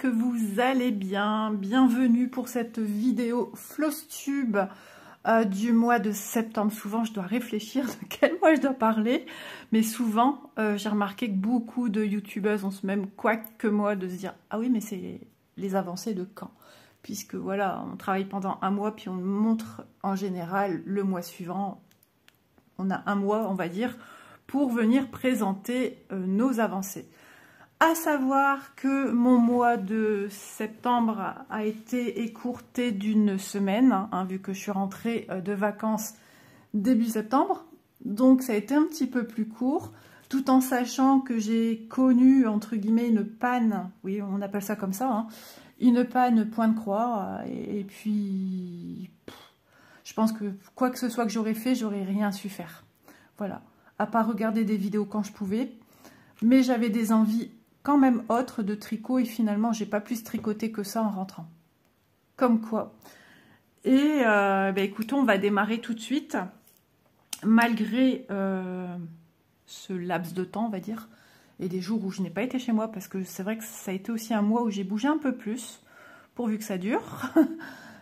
que vous allez bien. Bienvenue pour cette vidéo Flosstube du mois de septembre. Souvent, je dois réfléchir de quel mois je dois parler, mais souvent, j'ai remarqué que beaucoup de youtubeuses ont ce même couac que moi de se dire « Ah oui, mais c'est les avancées de quand ?» Puisque voilà, on travaille pendant un mois, puis on montre en général le mois suivant. On a un mois, on va dire, pour venir présenter nos avancées. À savoir que mon mois de septembre a été écourté d'une semaine, hein, vu que je suis rentrée de vacances début septembre. Donc ça a été un petit peu plus court, tout en sachant que j'ai connu, entre guillemets, une panne, oui, on appelle ça comme ça, hein, une panne point de croix, et puis je pense que quoi que ce soit que j'aurais fait, j'aurais rien su faire. Voilà, à part regarder des vidéos quand je pouvais, mais j'avais des envies quand même autre de tricot et finalement j'ai pas plus tricoté que ça en rentrant. Comme quoi. Et écoutez, on va démarrer tout de suite, malgré ce laps de temps, on va dire, et des jours où je n'ai pas été chez moi, parce que c'est vrai que ça a été aussi un mois où j'ai bougé un peu plus, pourvu que ça dure.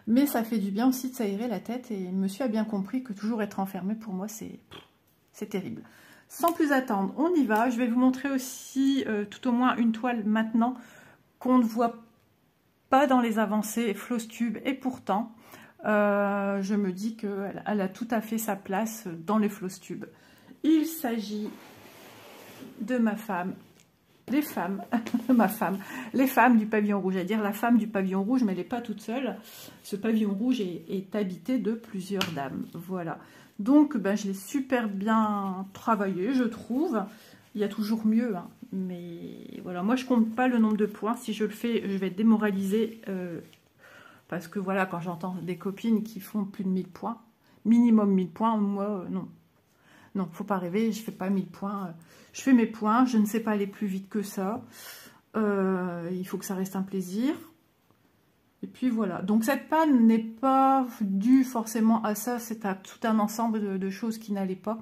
Mais ça fait du bien aussi de s'aérer la tête, et monsieur a bien compris que toujours être enfermé pour moi c'est terrible. Sans plus attendre, on y va. Je vais vous montrer aussi tout au moins une toile maintenant qu'on ne voit pas dans les avancées Flosstube, et pourtant je me dis qu'elle a tout à fait sa place dans les Flosstube. Il s'agit de ma femme, les femmes, les femmes du pavillon rouge, à dire la femme du pavillon rouge, mais elle n'est pas toute seule. Ce pavillon rouge est habité de plusieurs dames, voilà. Donc, je l'ai super bien travaillé, je trouve. Il y a toujours mieux, hein. Mais voilà, moi, je compte pas le nombre de points. Si je le fais, je vais être démoralisée. Parce que voilà, quand j'entends des copines qui font plus de 1000 points, minimum 1000 points, moi, non. Non, faut pas rêver, je fais pas 1000 points. Je fais mes points, je ne sais pas aller plus vite que ça. Il faut que ça reste un plaisir. Et puis voilà, donc cette panne n'est pas due forcément à ça, c'est à tout un ensemble de choses qui n'allaient pas.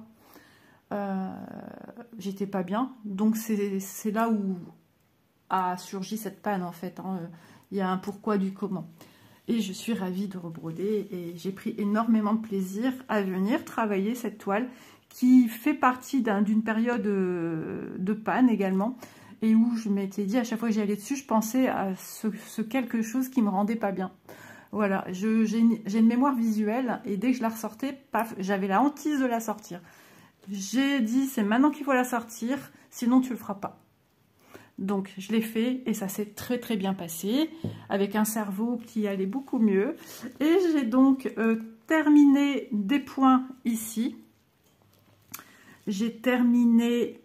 J'étais pas bien, donc c'est là où a surgi cette panne en fait, hein. Il y a un pourquoi du comment. Et je suis ravie de rebroder et j'ai pris énormément de plaisir à venir travailler cette toile qui fait partie d'une période de panne également. Et où je m'étais dit, à chaque fois que j'y allais dessus, je pensais à ce quelque chose qui me rendait pas bien. Voilà, j'ai une mémoire visuelle, et dès que je la ressortais, paf, j'avais la hantise de la sortir. J'ai dit, c'est maintenant qu'il faut la sortir, sinon tu le feras pas. Donc, je l'ai fait, et ça s'est très très bien passé, avec un cerveau qui allait beaucoup mieux. Et j'ai donc terminé des points ici. J'ai terminé...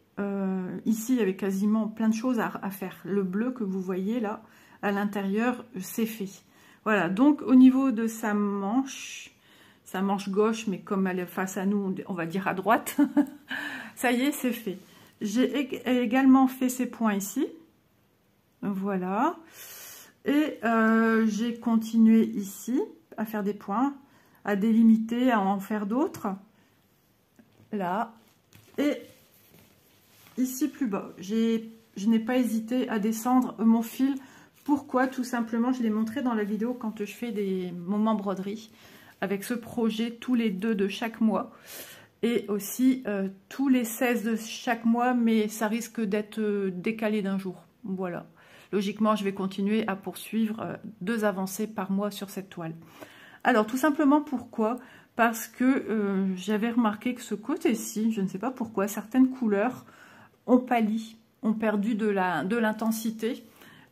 ici, il y avait quasiment plein de choses à faire. Le bleu que vous voyez là, à l'intérieur, c'est fait. Voilà, donc au niveau de sa manche gauche, mais comme elle est face à nous, on va dire à droite, ça y est, c'est fait. J'ai également fait ces points ici. Voilà. Et j'ai continué ici à faire des points, à délimiter, à en faire d'autres. Là. Et... ici plus bas, je n'ai pas hésité à descendre mon fil. Pourquoi? Tout simplement, je l'ai montré dans la vidéo quand je fais des moments broderie, avec ce projet tous les 2 de chaque mois, et aussi tous les 16 de chaque mois, mais ça risque d'être décalé d'un jour. Voilà. Logiquement, je vais continuer à poursuivre 2 avancées par mois sur cette toile. Alors, tout simplement, pourquoi? Parce que j'avais remarqué que ce côté-ci, je ne sais pas pourquoi, certaines couleurs ont pâli, ont perdu de l'intensité,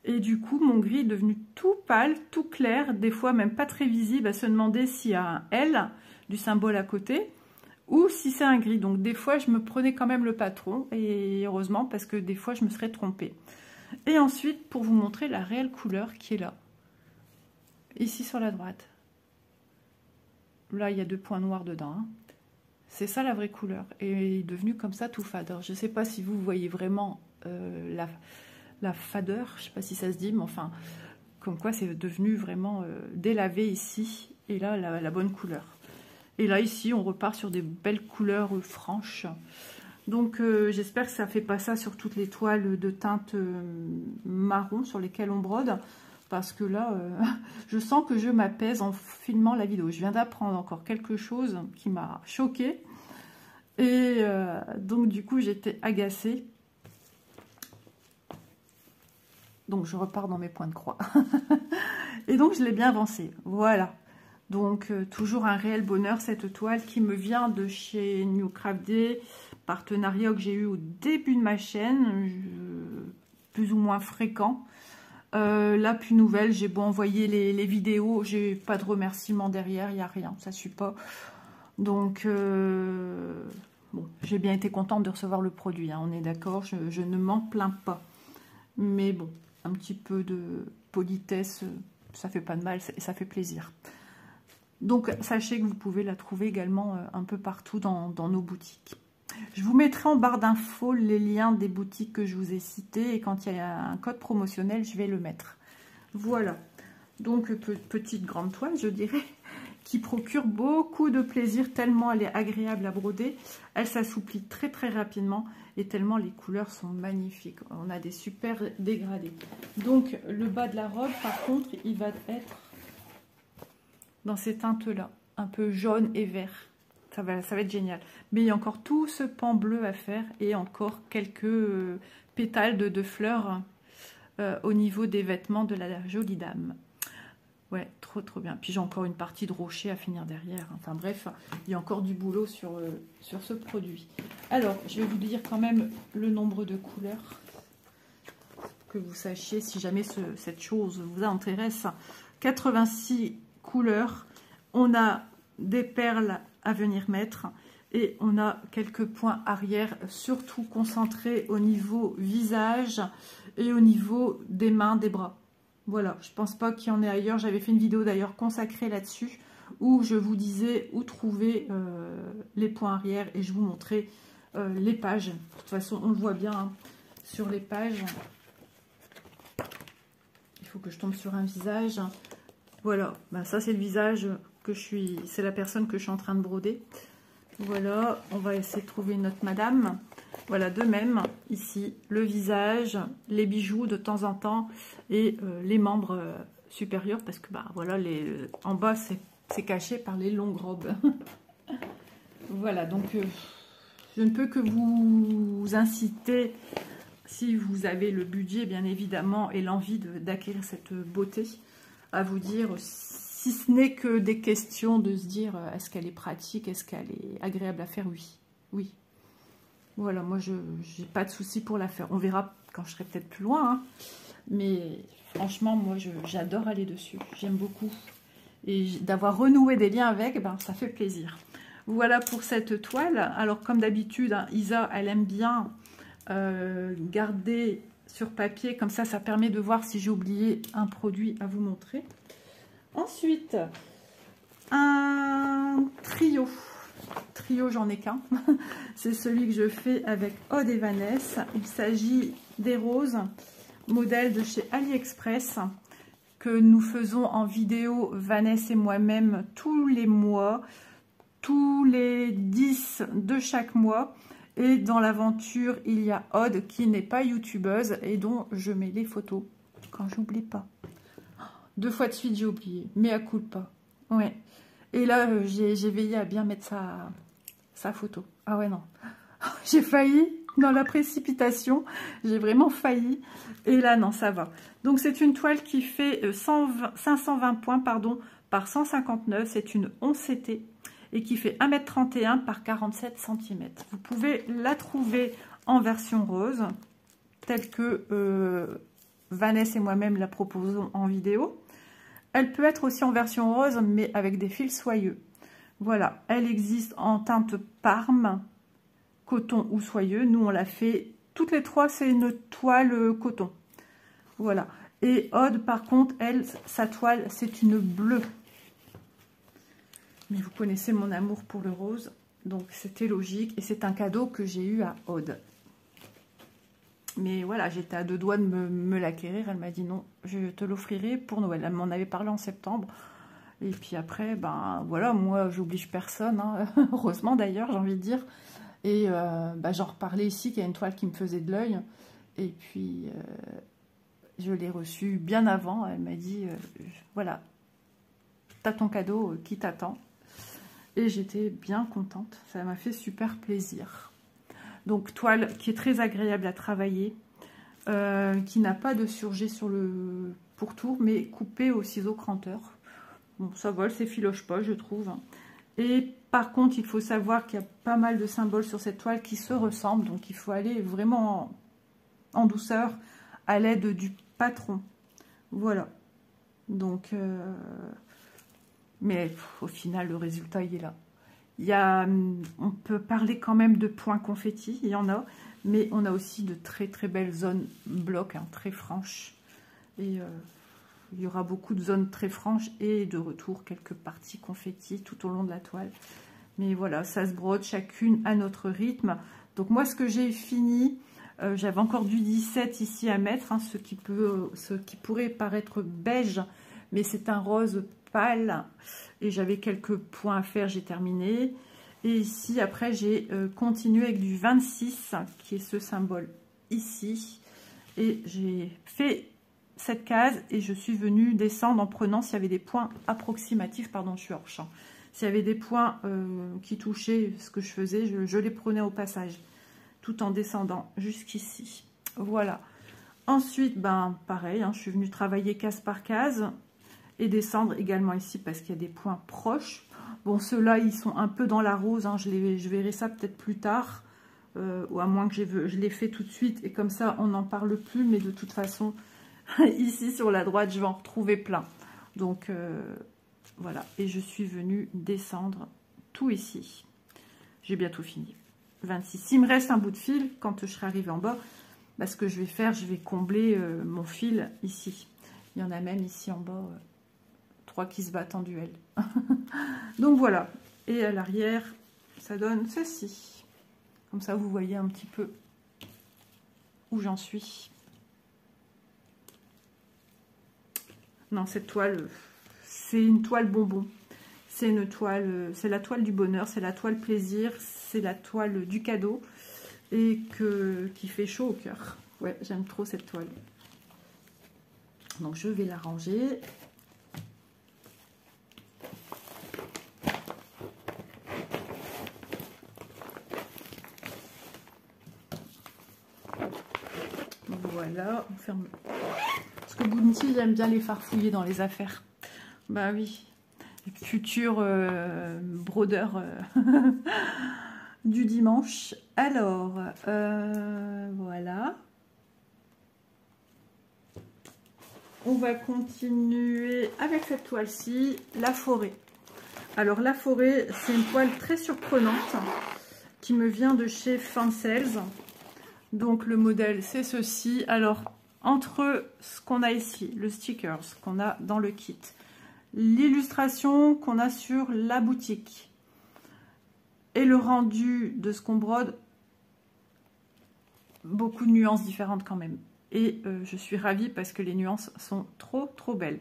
et du coup mon gris est devenu tout pâle, tout clair, des fois même pas très visible, à se demander s'il y a un L du symbole à côté ou si c'est un gris. Donc des fois je me prenais quand même le patron, et heureusement, parce que des fois je me serais trompée. Et ensuite, pour vous montrer la réelle couleur qui est là, ici sur la droite, là il y a 2 points noirs dedans, hein. C'est ça la vraie couleur, et il est devenu comme ça tout fade. Alors, je ne sais pas si vous voyez vraiment la fadeur, je ne sais pas si ça se dit, mais enfin, comme quoi c'est devenu vraiment délavé ici, et là la bonne couleur. Et là ici on repart sur des belles couleurs franches. Donc j'espère que ça ne fait pas ça sur toutes les toiles de teinte marron sur lesquelles on brode. Parce que là, je sens que je m'apaise en filmant la vidéo. Je viens d'apprendre encore quelque chose qui m'a choquée. Et donc du coup, j'étais agacée. Donc je repars dans mes points de croix. Et donc je l'ai bien avancé. Voilà. Donc toujours un réel bonheur cette toile qui me vient de chez New Craft Day. Partenariat que j'ai eu au début de ma chaîne. Plus ou moins fréquent. La plus nouvelle, j'ai beau envoyer les vidéos. J'ai pas de remerciements derrière. Il n'y a rien. Ça ne suit pas. Donc bon, j'ai bien été contente de recevoir le produit. Hein, on est d'accord. Je ne m'en plains pas. Mais bon. Un petit peu de politesse, ça fait pas de mal et ça fait plaisir. Donc, sachez que vous pouvez la trouver également un peu partout dans nos boutiques. Je vous mettrai en barre d'infos les liens des boutiques que je vous ai citées et quand il y a un code promotionnel, je vais le mettre. Voilà. Donc, petite grande toile, je dirais, qui procure beaucoup de plaisir tellement elle est agréable à broder. Elle s'assouplit très très rapidement et tellement les couleurs sont magnifiques. On a des super dégradés. Donc le bas de la robe par contre il va être dans ces teintes là, un peu jaune et vert. Ça va être génial. Mais il y a encore tout ce pan bleu à faire et encore quelques pétales de fleurs au niveau des vêtements de la jolie dame. Ouais, trop trop bien. Puis j'ai encore une partie de rocher à finir derrière. Enfin bref, il y a encore du boulot sur ce produit. Alors, je vais vous dire quand même le nombre de couleurs. Que vous sachiez si jamais cette chose vous intéresse. 86 couleurs. On a des perles à venir mettre. Et on a quelques points arrière, surtout concentrés au niveau visage et au niveau des mains, des bras. Voilà, je pense pas qu'il y en ait ailleurs. J'avais fait une vidéo d'ailleurs consacrée là-dessus où je vous disais où trouver les points arrière et je vous montrais les pages. De toute façon, on le voit bien hein, sur les pages. Il faut que je tombe sur un visage. Voilà, ben, ça c'est le visage que je suis... C'est la personne que je suis en train de broder. Voilà, on va essayer de trouver notre madame. Voilà, de même, ici, le visage, les bijoux de temps en temps et les membres supérieurs parce que, bah, voilà, en bas, c'est caché par les longues robes. Voilà, donc, je ne peux que vous inciter, si vous avez le budget, bien évidemment, et l'envie d'acquérir cette beauté, à vous dire... Si ce n'est que des questions de se dire, est-ce qu'elle est pratique, est-ce qu'elle est agréable à faire? Oui, oui. Voilà, moi, je n'ai pas de souci pour la faire. On verra quand je serai peut-être plus loin. Hein. Mais franchement, moi, j'adore aller dessus. J'aime beaucoup. Et d'avoir renoué des liens avec, ben, ça fait plaisir. Voilà pour cette toile. Alors, comme d'habitude, hein, Isa, elle aime bien garder sur papier. Comme ça permet de voir si j'ai oublié un produit à vous montrer. Ensuite, un trio. Trio, j'en ai qu'un. C'est celui que je fais avec Aude et Vanessa. Il s'agit des roses, modèle de chez AliExpress, que nous faisons en vidéo, Vanessa et moi-même, tous les mois, tous les 10 de chaque mois. Et dans l'aventure, il y a Aude qui n'est pas youtubeuse et dont je mets les photos quand j'oublie pas. 2 fois de suite, j'ai oublié. Mais à culpa. Ouais. Et là, j'ai veillé à bien mettre sa photo. Ah ouais, non. J'ai failli dans la précipitation. J'ai vraiment failli. Et là, non, ça va. Donc, c'est une toile qui fait 520 points par 159. C'est une 11 CT. Et qui fait 1,31 m par 47 cm. Vous pouvez la trouver en version rose. Telle que Vanessa et moi-même la proposons en vidéo. Elle peut être aussi en version rose, mais avec des fils soyeux. Voilà, elle existe en teinte parme, coton ou soyeux. Nous, on l'a fait toutes les trois, c'est une toile coton. Voilà. Et Aude, par contre, elle, sa toile, c'est une bleue. Mais vous connaissez mon amour pour le rose, donc c'était logique. Et c'est un cadeau que j'ai eu à Aude. Mais voilà, j'étais à 2 doigts de me l'acquérir. Elle m'a dit non, je te l'offrirai pour Noël. Elle m'en avait parlé en septembre. Et puis après, ben voilà, moi, j'oblige personne. Hein. Heureusement d'ailleurs, j'ai envie de dire. Et j'en reparlais ici, qu'il y a une toile qui me faisait de l'œil. Et puis, je l'ai reçue bien avant. Elle m'a dit, voilà, t'as ton cadeau qui t'attend. Et j'étais bien contente. Ça m'a fait super plaisir. Donc, toile qui est très agréable à travailler. Qui n'a pas de surjet sur le pourtour, mais coupée au ciseau cranteur. Bon, ça vole, c'est filoche pas, je trouve. Et par contre, il faut savoir qu'il y a pas mal de symboles sur cette toile qui se ressemblent. Donc, il faut aller vraiment en douceur à l'aide du patron. Voilà. Donc, mais au final, le résultat, il est là. Il y a, on peut parler quand même de points confettis, il y en a. Mais on a aussi de très très belles zones blocs, hein, très franches. Et il y aura beaucoup de zones très franches et de retour quelques parties confettis tout au long de la toile. Mais voilà, ça se brode chacune à notre rythme. Donc moi, ce que j'ai fini, j'avais encore du 17 ici à mettre, hein, ce qui pourrait paraître beige, mais c'est un rose pâle. Et j'avais quelques points à faire, j'ai terminé. Et ici, après, j'ai continué avec du 26, qui est ce symbole ici. Et j'ai fait cette case et je suis venue descendre en prenant s'il y avait des points approximatifs. Pardon, je suis hors champ. S'il y avait des points qui touchaient ce que je faisais, je les prenais au passage, tout en descendant jusqu'ici. Voilà. Ensuite, pareil, hein, je suis venue travailler case par case et descendre également ici parce qu'il y a des points proches. Bon, ceux-là, ils sont un peu dans la rose. Hein. Je verrai ça peut-être plus tard. Ou à moins que je les fait tout de suite. Et comme ça, on n'en parle plus. Mais de toute façon, ici sur la droite, je vais en retrouver plein. Donc, voilà. Et je suis venue descendre tout ici. J'ai bientôt fini. 26. Il me reste un bout de fil quand je serai arrivée en bas. Ce que je vais faire, je vais combler mon fil ici. Il y en a même ici en bas. 3 qui se battent en duel. Donc voilà. Et à l'arrière, ça donne ceci. Comme ça, vous voyez un petit peu où j'en suis. Non, cette toile, c'est une toile bonbon. C'est une toile, c'est la toile du bonheur, c'est la toile plaisir, c'est la toile du cadeau et qui fait chaud au cœur. Ouais, j'aime trop cette toile. Donc je vais la ranger. Voilà, on ferme. Parce que Bounty, j'aime bien les farfouiller dans les affaires. Bah oui, futur brodeur du dimanche. Alors, voilà. On va continuer avec cette toile-ci, la forêt. Alors la forêt, c'est une toile très surprenante qui me vient de chez Fancels. Donc le modèle, c'est ceci. Alors, entre ce qu'on a ici, le sticker, ce qu'on a dans le kit, l'illustration qu'on a sur la boutique et le rendu de ce qu'on brode, beaucoup de nuances différentes quand même. Et je suis ravie parce que les nuances sont trop belles.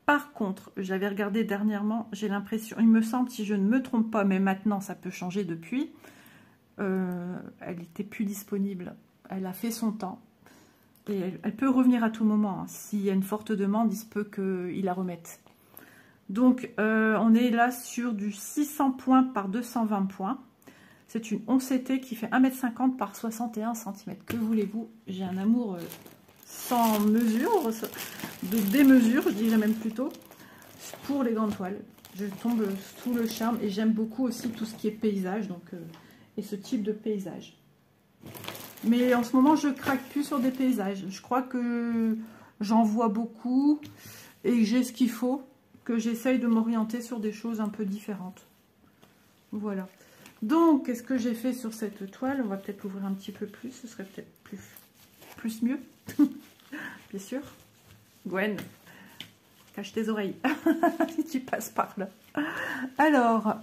Par contre, j'avais regardé dernièrement, j'ai l'impression, il me semble, si je ne me trompe pas, mais maintenant ça peut changer depuis, elle n'était plus disponible. Elle a fait son temps. Et elle peut revenir à tout moment. Hein. S'il y a une forte demande, il se peut qu'ils la remettent. Donc, on est là sur du 600 points par 220 points. C'est une 11CT qui fait 1,50 m par 61 cm. Que voulez-vous? J'ai un amour sans mesure, de démesure, je dirais même plutôt, pour les grandes toiles. Je tombe sous le charme et j'aime beaucoup aussi tout ce qui est paysage, donc, et ce type de paysage. Mais en ce moment, je craque plus sur des paysages. Je crois que j'en vois beaucoup et que j'ai ce qu'il faut, que j'essaye de m'orienter sur des choses un peu différentes. Voilà. Donc, qu'est-ce que j'ai fait sur cette toile? On va peut-être l'ouvrir un petit peu plus, ce serait peut-être plus mieux. Bien sûr. Gwen, cache tes oreilles si tu passes par là. Alors,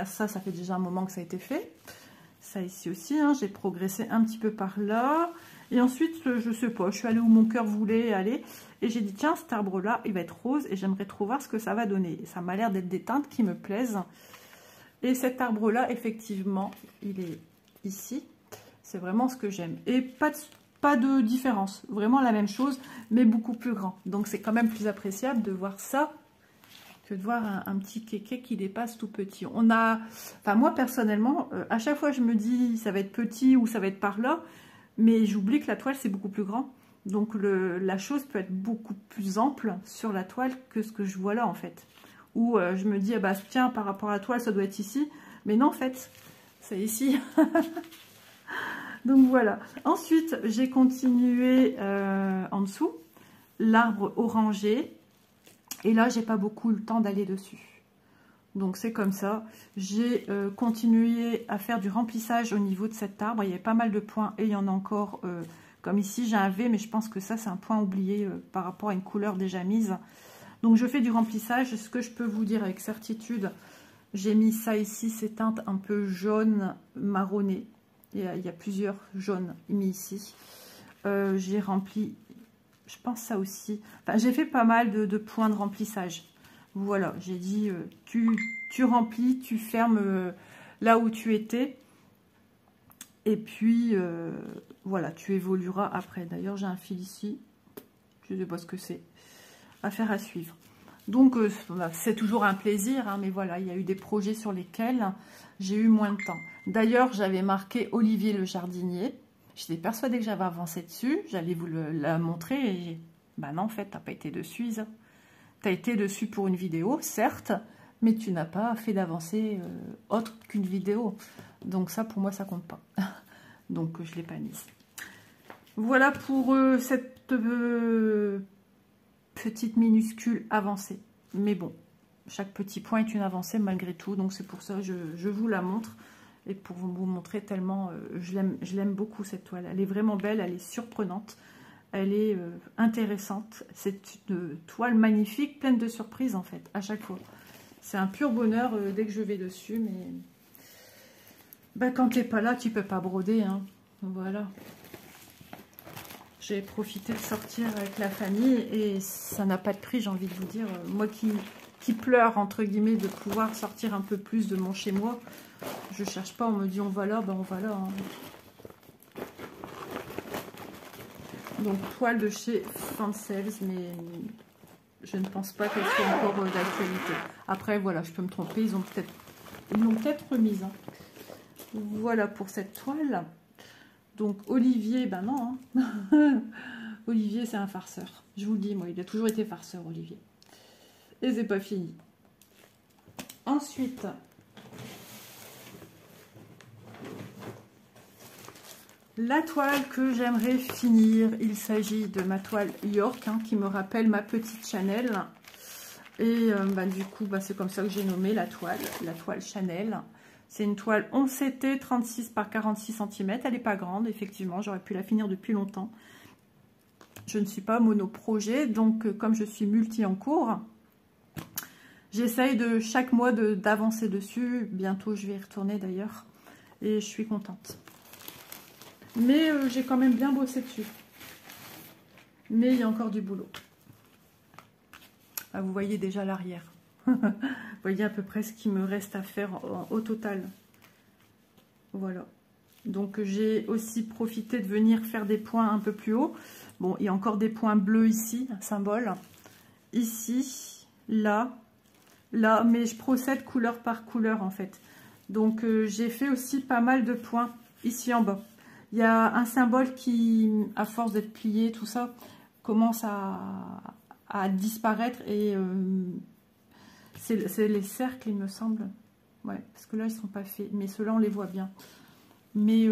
ça fait déjà un moment que ça a été fait. Ça ici aussi, hein, j'ai progressé un petit peu par là. Et ensuite, je sais pas, je suis allée où mon cœur voulait aller. Et j'ai dit, tiens, cet arbre-là, il va être rose. Et j'aimerais trop voir ce que ça va donner. Et ça m'a l'air d'être des teintes qui me plaisent. Et cet arbre-là, effectivement, il est ici. C'est vraiment ce que j'aime. Et pas de différence. Vraiment la même chose, mais beaucoup plus grand. Donc, c'est quand même plus appréciable de voir ça que de voir un petit kéké qui dépasse tout petit. On a... Enfin, moi, personnellement, à chaque fois, je me dis, ça va être petit ou ça va être par là. Mais j'oublie que la toile, c'est beaucoup plus grand. Donc, la chose peut être beaucoup plus ample sur la toile que ce que je vois là, en fait. Ou je me dis, ah bah, tiens, par rapport à la toile, ça doit être ici. Mais non, en fait, c'est ici. Donc, voilà. Ensuite, j'ai continué en dessous. L'arbre orangé. Et là, j'ai pas beaucoup eu le temps d'aller dessus. Donc, c'est comme ça. J'ai continué à faire du remplissage au niveau de cet arbre. Il y avait pas mal de points et il y en a encore... comme ici, j'ai un V, mais je pense que ça, c'est un point oublié par rapport à une couleur déjà mise. Donc, je fais du remplissage. Ce que je peux vous dire avec certitude, j'ai mis ça ici, ces teintes un peu jaune marronné. Il y a plusieurs jaunes mis ici. J'ai rempli, je pense ça aussi. Enfin, j'ai fait pas mal de points de remplissage. Voilà, j'ai dit, tu remplis, tu fermes là où tu étais. Et puis, voilà, tu évolueras après. D'ailleurs, j'ai un fil ici. Je ne sais pas ce que c'est. Affaire à suivre. Donc, c'est toujours un plaisir. Hein, mais voilà, il y a eu des projets sur lesquels j'ai eu moins de temps. D'ailleurs, j'avais marqué Olivier le jardinier. J'étais persuadée que j'avais avancé dessus. J'allais vous la montrer. Et bah non, en fait, tu n'as pas été dessus, Isa. Tu as été dessus pour une vidéo, certes. Mais tu n'as pas fait d'avancée autre qu'une vidéo. Donc ça, pour moi, ça compte pas. Donc, je ne l'ai pas mise. Voilà pour cette petite minuscule avancée. Mais bon, chaque petit point est une avancée malgré tout. Donc, c'est pour ça que je vous la montre. Et pour vous montrer tellement, je l'aime beaucoup cette toile. Elle est vraiment belle, elle est surprenante. Elle est intéressante. C'est une toile magnifique, pleine de surprises en fait, à chaque fois. C'est un pur bonheur dès que je vais dessus, mais bah, quand tu n'es pas là, tu peux pas broder. Hein. Voilà. J'ai profité de sortir avec la famille et ça n'a pas de prix, j'ai envie de vous dire. Moi qui pleure, entre guillemets, de pouvoir sortir un peu plus de mon chez-moi, je cherche pas, on me dit on va là, ben on va là. Hein. Donc, toile de chez Fansels, mais je ne pense pas qu'elle soit encore d'actualité. Après, voilà, je peux me tromper, ils l'ont peut-être remise. Hein. Voilà pour cette toile. Donc, Olivier, ben non. Hein. Olivier, c'est un farceur. Je vous le dis, moi, il a toujours été farceur, Olivier. Et c'est pas fini. Ensuite, la toile que j'aimerais finir, il s'agit de ma toile York, hein, qui me rappelle ma petite Chanel. Et du coup, c'est comme ça que j'ai nommé la toile Chanel. C'est une toile 11 CT 36 par 46 cm. Elle n'est pas grande, effectivement. J'aurais pu la finir depuis longtemps. Je ne suis pas monoprojet, donc comme je suis multi en cours, j'essaye de chaque mois d'avancer dessus. Bientôt, je vais y retourner d'ailleurs. Et je suis contente. Mais j'ai quand même bien bossé dessus. Mais il y a encore du boulot. Ah, vous voyez déjà l'arrière. Vous voyez à peu près ce qu'il me reste à faire au total. Voilà. Donc j'ai aussi profité de venir faire des points un peu plus haut. Bon, il y a encore des points bleus ici, un symbole. Ici, là, là. Mais je procède couleur par couleur en fait. Donc j'ai fait aussi pas mal de points ici en bas. Il y a un symbole qui, à force d'être plié, tout ça, commence à disparaître et c'est les cercles, il me semble. Ouais, parce que là, ils ne sont pas faits. Mais ceux-là, on les voit bien. Mais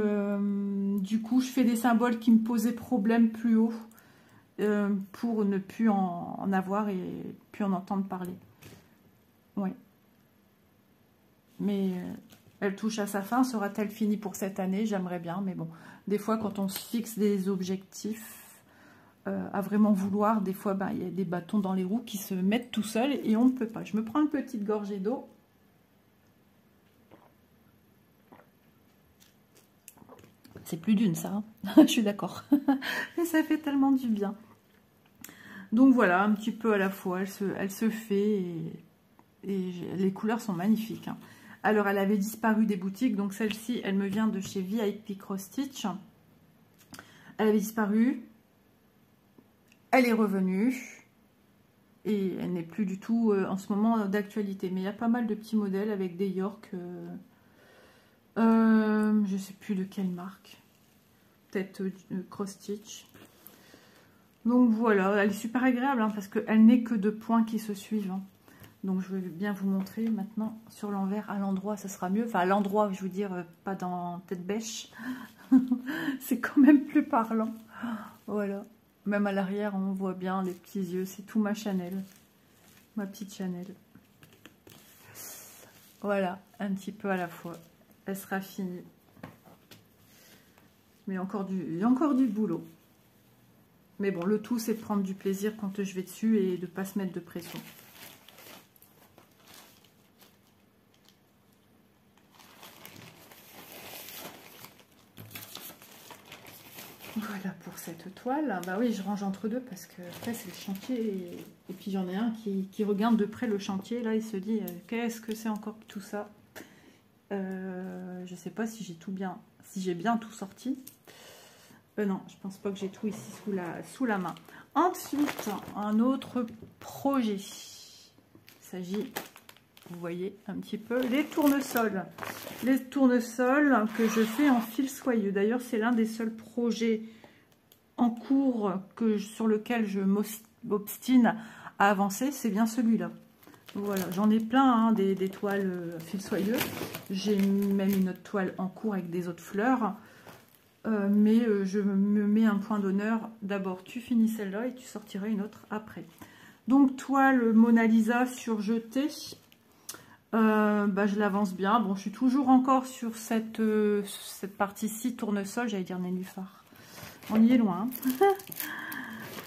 du coup, je fais des symboles qui me posaient problème plus haut pour ne plus en avoir et plus en entendre parler. Ouais. Mais elle touche à sa fin. Sera-t-elle finie pour cette année? J'aimerais bien. Mais bon, des fois, quand on se fixe des objectifs à vraiment vouloir, des fois, il y a des bâtons dans les roues qui se mettent tout seuls et on ne peut pas. Je me prends une petite gorgée d'eau. C'est plus d'une, ça. Hein. Je suis d'accord. Mais ça fait tellement du bien. Donc voilà, un petit peu à la fois. Elle se fait et les couleurs sont magnifiques. Hein. Alors, elle avait disparu des boutiques. Donc, celle-ci, elle me vient de chez VIP Cross Stitch. Elle avait disparu. Elle est revenue. Et elle n'est plus du tout en ce moment d'actualité. Mais il y a pas mal de petits modèles avec des York. Je ne sais plus de quelle marque. Peut-être Cross Stitch. Donc voilà, elle est super agréable hein, parce qu'elle n'est que de points qui se suivent. Hein. Donc je vais bien vous montrer maintenant sur l'envers, à l'endroit ça sera mieux. Enfin à l'endroit, je veux dire, pas dans tête bêche. C'est quand même plus parlant. Voilà. Même à l'arrière, on voit bien les petits yeux. C'est tout ma Chanel. Ma petite Chanel. Voilà, un petit peu à la fois. Elle sera finie. Mais il y a encore du boulot. Mais bon, le tout, c'est de prendre du plaisir quand je vais dessus et de ne pas se mettre de pression. Voilà pour cette toile. Bah oui, je range entre deux parce que après, c'est le chantier. Et puis, j'en ai un qui regarde de près le chantier. Là, il se dit, qu'est-ce que c'est encore tout ça? Je ne sais pas si j'ai tout bien, si j'ai bien tout sorti. Non, je pense pas que j'ai tout ici sous la main. Ensuite, un autre projet. Il s'agit, vous voyez un petit peu, les tournesols. Les tournesols que je fais en fil soyeux. D'ailleurs, c'est l'un des seuls projets en cours sur lequel je m'obstine à avancer. C'est bien celui-là. Voilà, j'en ai plein, hein, des toiles fil soyeux. J'ai même une autre toile en cours avec des autres fleurs. Mais je me mets un point d'honneur. D'abord, tu finis celle-là et tu sortiras une autre après. Donc, toile Mona Lisa surjetée. Je l'avance bien. Bon, je suis toujours encore sur cette partie-ci, tournesol, j'allais dire nénuphar. On y est loin.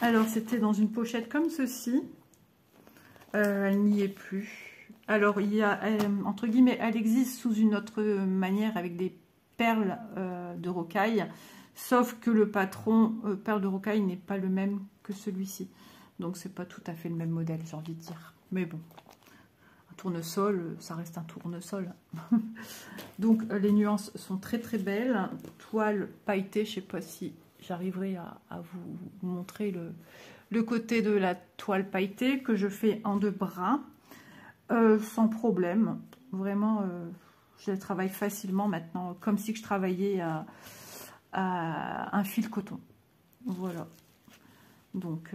Alors, c'était dans une pochette comme ceci. Elle n'y est plus. Alors, il y a, entre guillemets, elle existe sous une autre manière avec des perles de rocaille, sauf que le patron perle de rocaille n'est pas le même que celui-ci, donc c'est pas tout à fait le même modèle, j'ai envie de dire, mais bon, un tournesol ça reste un tournesol. Donc les nuances sont très très belles. Toile pailletée, je sais pas si j'arriverai à vous montrer le côté de la toile pailletée que je fais en 2 brins sans problème, vraiment. Je travaille facilement maintenant, comme si je travaillais à un fil coton. Voilà. Donc,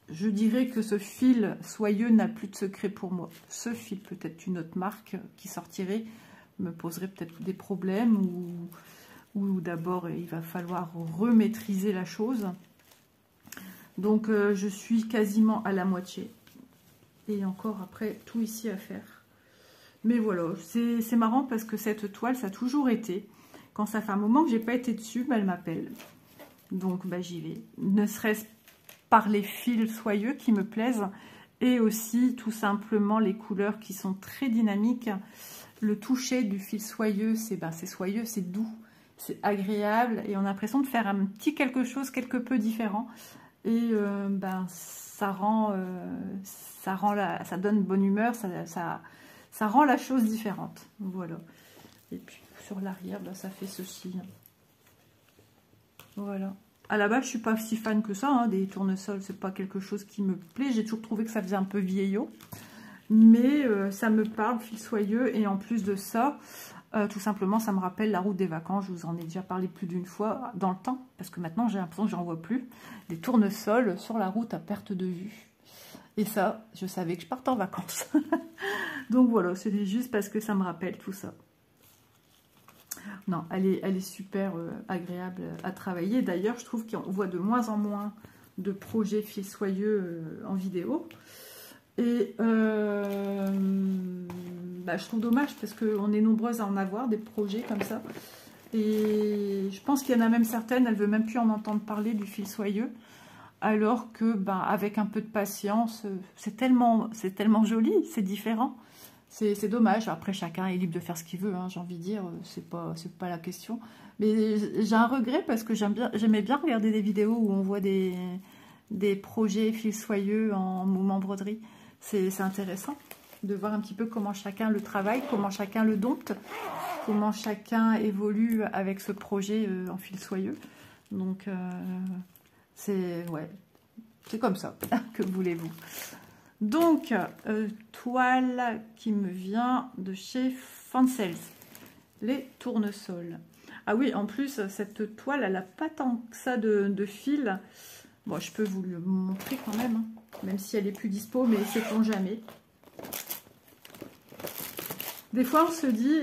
je dirais que ce fil soyeux n'a plus de secret pour moi. Ce fil, peut-être une autre marque qui sortirait, me poserait peut-être des problèmes ou d'abord, il va falloir remaîtriser la chose. Donc, je suis quasiment à la moitié. Et encore après, tout ici à faire. Mais voilà, c'est marrant parce que cette toile, ça a toujours été. Quand ça fait un moment que j'ai pas été dessus, elle m'appelle. Donc j'y vais. Ne serait-ce par les fils soyeux qui me plaisent et aussi tout simplement les couleurs qui sont très dynamiques. Le toucher du fil soyeux, c'est soyeux, c'est doux, c'est agréable et on a l'impression de faire un petit quelque chose quelque peu différent. Et ça donne bonne humeur, ça rend la chose différente. Voilà. Et puis sur l'arrière, ça fait ceci. Voilà. À la base, je suis pas si fan que ça, hein, des tournesols. C'est pas quelque chose qui me plaît. J'ai toujours trouvé que ça faisait un peu vieillot. Mais ça me parle, fil soyeux. Et en plus de ça, tout simplement, ça me rappelle la route des vacances. Je vous en ai déjà parlé plus d'une fois dans le temps. Parce que maintenant, j'ai l'impression que j'en vois plus. Des tournesols sur la route à perte de vue. Et ça, je savais que je partais en vacances. Donc voilà, c'est juste parce que ça me rappelle tout ça. Non, elle est super agréable à travailler. D'ailleurs, je trouve qu'on voit de moins en moins de projets fil soyeux en vidéo. Et je trouve dommage parce qu'on est nombreuses à en avoir des projets comme ça. Et je pense qu'il y en a même certaines, elles ne veulent même plus en entendre parler du fil soyeux. Alors que, avec un peu de patience, c'est tellement joli, c'est différent. C'est dommage. Après, chacun est libre de faire ce qu'il veut, hein, j'ai envie de dire. C'est pas la question. Mais j'ai un regret parce que j'aimais bien regarder des vidéos où on voit des projets fil soyeux en mouvement broderie. C'est intéressant. de voir un petit peu comment chacun le travaille, comment chacun le dompte, comment chacun évolue avec ce projet en fil soyeux. Donc, c'est comme ça, que voulez-vous. Donc, toile qui me vient de chez Fancels, les tournesols. Ah oui, en plus, cette toile, elle n'a pas tant que ça de fil. Bon, je peux vous le montrer quand même, hein, même si elle est plus dispo, mais sait-on jamais. Des fois, on se dit,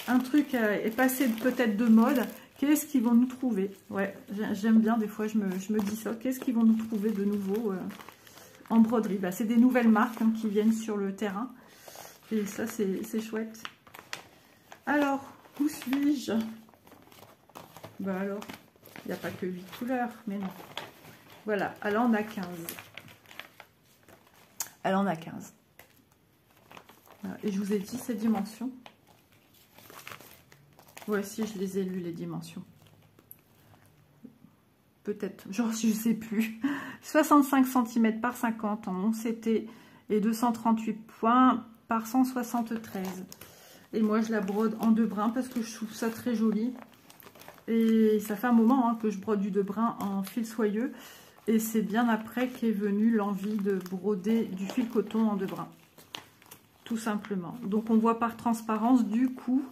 un truc est passé peut-être de mode, qu'est-ce qu'ils vont nous trouver? Ouais, j'aime bien, des fois, je me dis ça, qu'est-ce qu'ils vont nous trouver de nouveau en broderie? Bah, c'est des nouvelles marques hein, qui viennent sur le terrain, et ça, c'est chouette. Alors, où suis-je? Bah alors, il n'y a pas que 8 couleurs, mais non. Voilà, elle en a 15. Elle en a 15. Voilà. Et je vous ai dit ces dimensions. Voici, je les ai lues, les dimensions. Peut-être, genre, je ne sais plus. 65 cm par 50 en 11 CT et 238 points par 173. Et moi, je la brode en 2 brins parce que je trouve ça très joli. Et ça fait un moment hein, que je brode du 2 brins en fil soyeux. Et c'est bien après qu'est venue l'envie de broder du fil coton en 2 brins. Tout simplement. Donc on voit par transparence du coup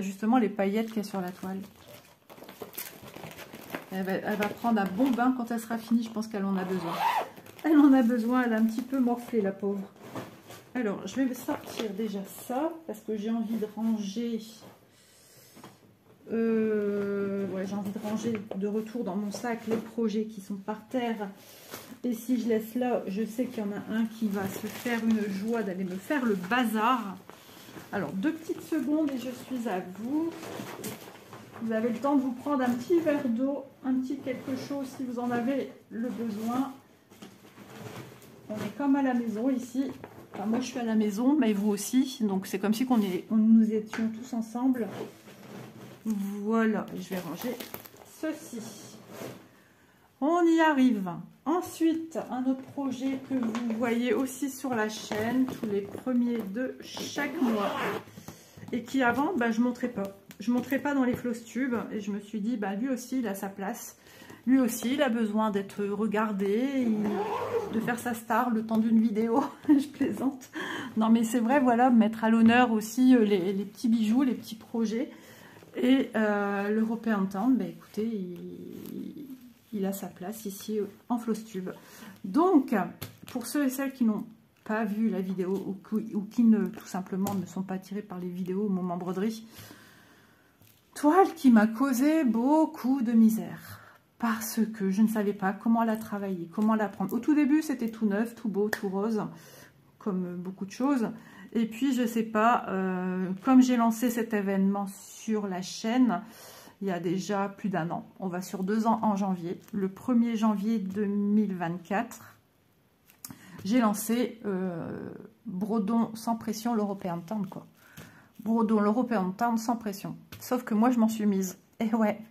justement les paillettes qu'il y a sur la toile. Elle va prendre un bon bain quand elle sera finie. Je pense qu'elle en a besoin. Elle en a besoin. Elle a un petit peu morflé la pauvre. Alors je vais sortir déjà ça parce que j'ai envie de ranger. J'ai envie de ranger de retour dans mon sac les projets qui sont par terre. Et si je laisse là, je sais qu'il y en a un qui va se faire une joie d'aller me faire le bazar. Alors, 2 petites secondes et je suis à vous. Vous avez le temps de vous prendre un petit verre d'eau, un petit quelque chose si vous en avez le besoin. On est comme à la maison ici. Enfin, moi, je suis à la maison, mais vous aussi. Donc, c'est comme si nous étions tous ensemble. Voilà, je vais ranger ceci. On y arrive. Ensuite, un autre projet que vous voyez aussi sur la chaîne, tous les premiers de chaque mois. Et qui avant, je ne montrais pas. Je ne montrais pas dans les floss tubes. Et je me suis dit, lui aussi, il a sa place. Lui aussi, il a besoin d'être regardé, de faire sa star le temps d'une vidéo. Je plaisante. Non, mais c'est vrai, voilà, mettre à l'honneur aussi les petits bijoux, les petits projets. Et l'European Town, écoutez, il a sa place ici en floss tube. Donc, pour ceux et celles qui n'ont pas vu la vidéo ou qui tout simplement ne sont pas attirés par les vidéos au moment broderie, toile qui m'a causé beaucoup de misère parce que je ne savais pas comment la travailler, comment la prendre. Au tout début, c'était tout neuf, tout beau, tout rose, comme beaucoup de choses. Et puis, je sais pas, comme j'ai lancé cet événement sur la chaîne, il y a déjà plus d'1 an. On va sur 2 ans en janvier. Le 1er janvier 2024, j'ai lancé Brodons sans pression, l'European Town, quoi. Brodons l'European Town sans pression. Sauf que moi, je m'en suis mise. Et ouais,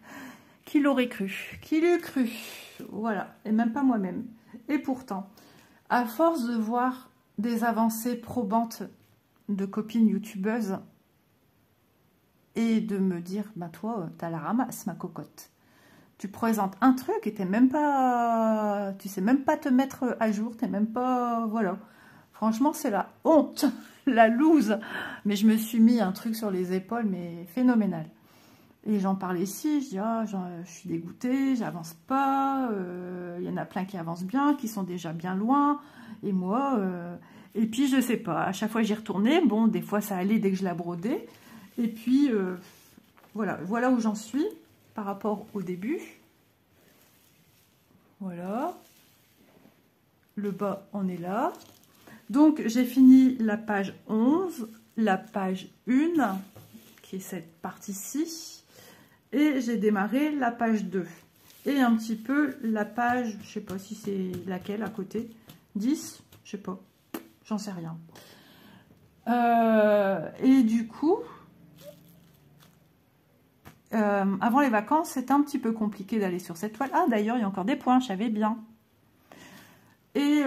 qui l'aurait cru? Qui l'eût cru? Voilà, et même pas moi-même. Et pourtant, à force de voir des avancées probantes de copines youtubeuses et de me dire, toi, t'as la ramasse, ma cocotte. Tu présentes un truc et t'es même pas, tu sais même pas te mettre à jour, t'es même pas, voilà. Franchement, c'est la honte, la loose. Mais je me suis mis un truc sur les épaules, mais phénoménal. Et j'en parlais ici, je dis, je suis dégoûtée, j'avance pas. Il y en a plein qui avancent bien, qui sont déjà bien loin. Et moi, et puis je sais pas, à chaque fois j'y retournais. Bon, des fois ça allait dès que je la brodais. Et puis, voilà où j'en suis par rapport au début. Voilà. Le bas, on est là. Donc, j'ai fini la page 11, la page 1, qui est cette partie-ci, et j'ai démarré la page 2. Et un petit peu la page, je sais pas si c'est laquelle à côté, 10, je sais pas, j'en sais rien. Et du coup, avant les vacances, c'était un petit peu compliqué d'aller sur cette toile. Ah, d'ailleurs, il y a encore des points, je savais bien. Et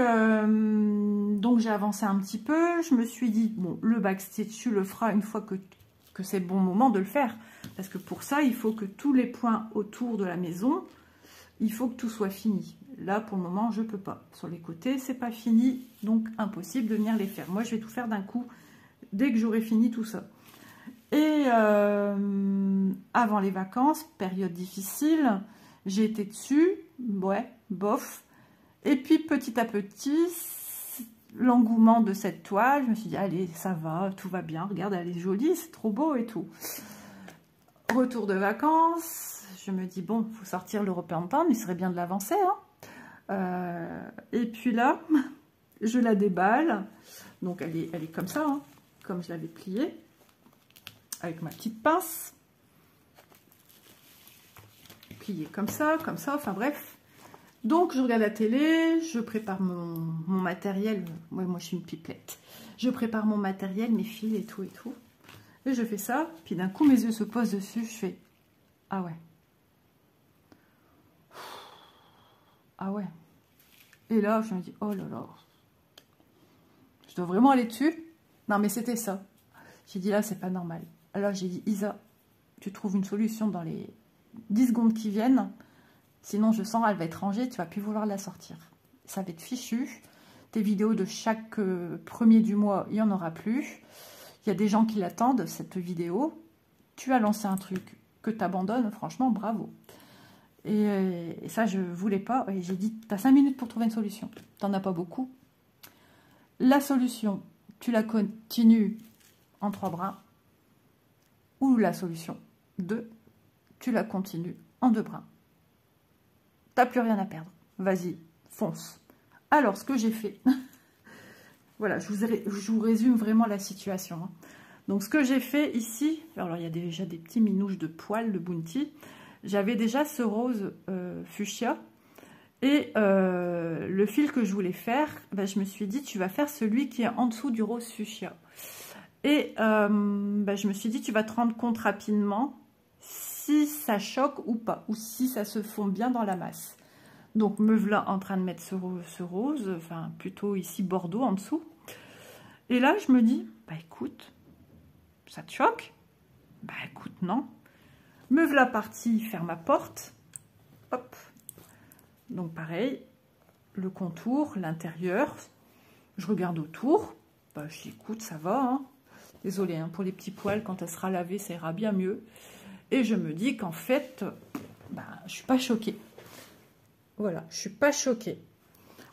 Donc j'ai avancé un petit peu, je me suis dit, bon, le backstitch, tu le feras une fois que c'est le bon moment de le faire. Parce que pour ça, il faut que tous les points autour de la maison, il faut que tout soit fini. Là, pour le moment, je ne peux pas. Sur les côtés, c'est pas fini, donc impossible de venir les faire. Moi, je vais tout faire d'un coup, dès que j'aurai fini tout ça. Et avant les vacances, période difficile, j'ai été dessus, ouais, bof. Et puis, petit à petit, l'engouement de cette toile, je me suis dit, allez, ça va, tout va bien, regarde, elle est jolie, c'est trop beau et tout. Retour de vacances, je me dis, bon, il faut sortir le repeintant, il serait bien de l'avancer. Hein. Et puis là, je la déballe, donc elle est comme ça, hein, comme je l'avais pliée, avec ma petite pince. Pliée comme ça, enfin bref. Donc, je regarde la télé, je prépare mon matériel. Ouais, moi, je suis une pipelette. Je prépare mon matériel, mes fils et tout et tout. Et je fais ça. Puis d'un coup, mes yeux se posent dessus. Je fais, ah ouais. Ah ouais. Et là, je me dis, oh là là. Je dois vraiment aller dessus? Non, mais c'était ça. J'ai dit, là, c'est pas normal. Alors, j'ai dit, Isa, tu trouves une solution dans les 10 secondes qui viennent. Sinon, je sens, elle va être rangée, tu vas plus vouloir la sortir. Ça va être fichu. Tes vidéos de chaque premier du mois, il n'y en aura plus. Il y a des gens qui l'attendent, cette vidéo. Tu as lancé un truc que tu abandonnes, franchement, bravo. Et ça, je ne voulais pas. Et j'ai dit, tu as 5 minutes pour trouver une solution. Tu n'en as pas beaucoup. La solution, tu la continues en 3 brins. Ou la solution 2, tu la continues en 2 brins. T'as plus rien à perdre. Vas-y, fonce. Alors, ce que j'ai fait, voilà, je vous résume vraiment la situation. Hein. Donc, ce que j'ai fait ici, alors il y a déjà des petits minouches de poils de Bounty. J'avais déjà ce rose fuchsia. Et le fil que je voulais faire, ben, je me suis dit, tu vas faire celui qui est en dessous du rose fuchsia. Et ben, je me suis dit, tu vas te rendre compte rapidement si ça choque ou pas, ou si ça se fond bien dans la masse. Donc, me voilà en train de mettre ce rose, enfin, plutôt ici bordeaux en dessous. Et là, je me dis, bah écoute, ça te choque? Bah écoute, non. Me voilà partie faire ma porte. Hop. Donc, pareil, le contour, l'intérieur. Je regarde autour. Bah, j'écoute, ça va. Hein. Désolée hein, pour les petits poils, quand elle sera lavée, ça ira bien mieux. Et je me dis qu'en fait, bah, je suis pas choquée. Voilà, je suis pas choquée.